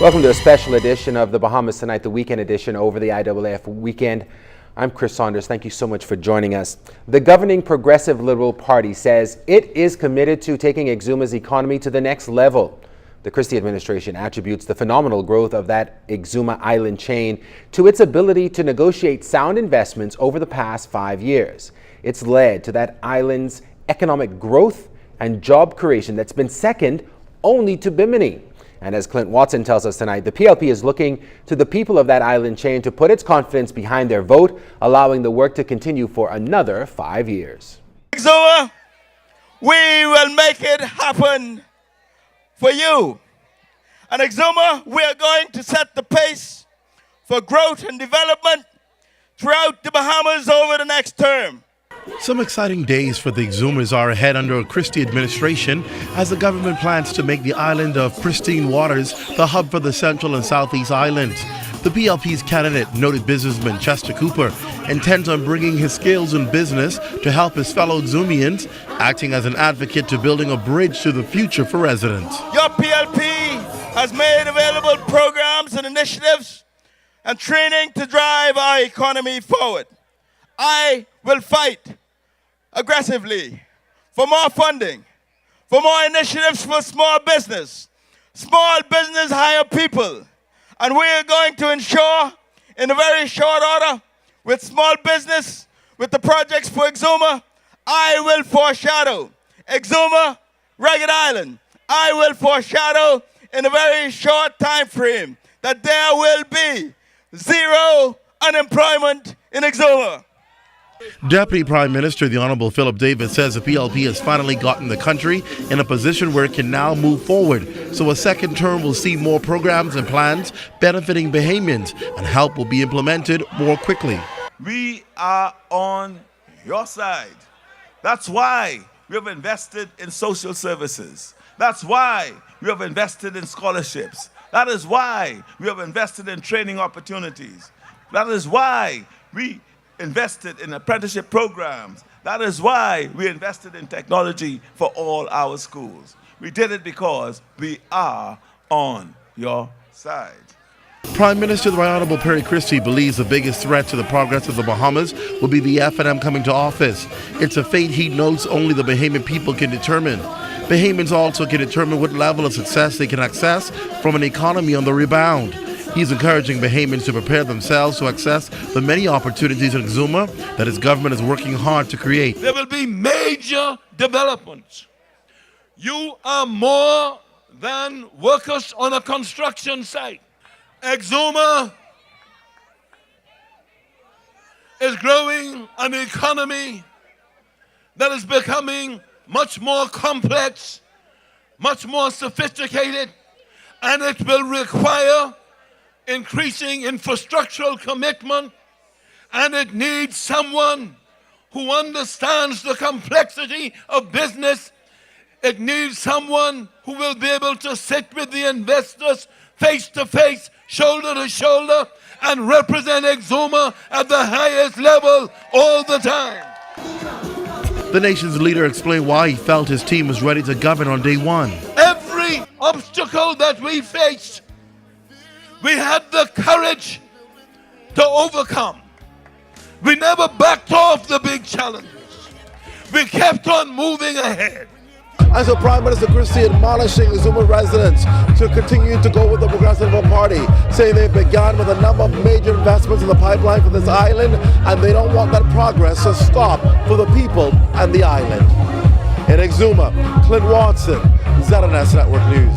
Welcome to a special edition of the Bahamas Tonight, the weekend edition over the IAAF weekend. I'm Chris Saunders. Thank you so much for joining us. The governing Progressive Liberal Party says it is committed to taking Exuma's economy to the next level. The Christie administration attributes the phenomenal growth of that Exuma island chain to its ability to negotiate sound investments over the past 5 years. It's led to that island's economic growth and job creation that's been second only to Bimini. And as Clint Watson tells us tonight, the PLP is looking to the people of that island chain to put its confidence behind their vote, allowing the work to continue for another 5 years. Exuma, we will make it happen for you. And Exuma, we are going to set the pace for growth and development throughout the Bahamas over the next term. Some exciting days for the Exumas are ahead under a Christie administration as the government plans to make the island of pristine waters the hub for the Central and Southeast Islands. The PLP's candidate, noted businessman Chester Cooper, intends on bringing his skills in business to help his fellow Exumians, acting as an advocate to building a bridge to the future for residents. Your PLP has made available programs and initiatives and training to drive our economy forward. I will fight aggressively for more funding, for more initiatives for small business. Small business hire people. And we are going to ensure in a very short order with small business, with the projects for Exuma, I will foreshadow Exuma, Ragged Island. I will foreshadow in a very short time frame that there will be zero unemployment in Exuma. Deputy Prime Minister, the Honourable Philip Davis, says the PLP has finally gotten the country in a position where it can now move forward. So a second term will see more programs and plans benefiting Bahamians, and help will be implemented more quickly. We are on your side. That's why we have invested in social services. That's why we have invested in scholarships. That is why we have invested in training opportunities. That is why we invested in apprenticeship programs. That is why we invested in technology for all our schools. We did it because we are on your side. Prime Minister the Right Honourable Perry Christie believes the biggest threat to the progress of the Bahamas will be the F&M coming to office. It's a fate he notes only the Bahamian people can determine. Bahamians also can determine what level of success they can access from an economy on the rebound. He's encouraging Bahamians to prepare themselves to access the many opportunities in Exuma that his government is working hard to create. There will be major developments. You are more than workers on a construction site. Exuma is growing an economy that is becoming much more complex, much more sophisticated, and it will require increasing infrastructural commitment, and it needs someone who understands the complexity of business. It needs someone who will be able to sit with the investors face to face, shoulder to shoulder, and represent Exuma at the highest level all the time. The nation's leader explained why he felt his team was ready to govern on day one. Every obstacle that we faced, we had the courage to overcome. We never backed off the big challenges. We kept on moving ahead. And so Prime Minister Christie admonishing Exuma residents to continue to go with the Progressive Liberal Party, saying they've begun with a number of major investments in the pipeline for this island, and they don't want that progress to stop for the people and the island. In Exuma, Clint Watson, ZNS Network News.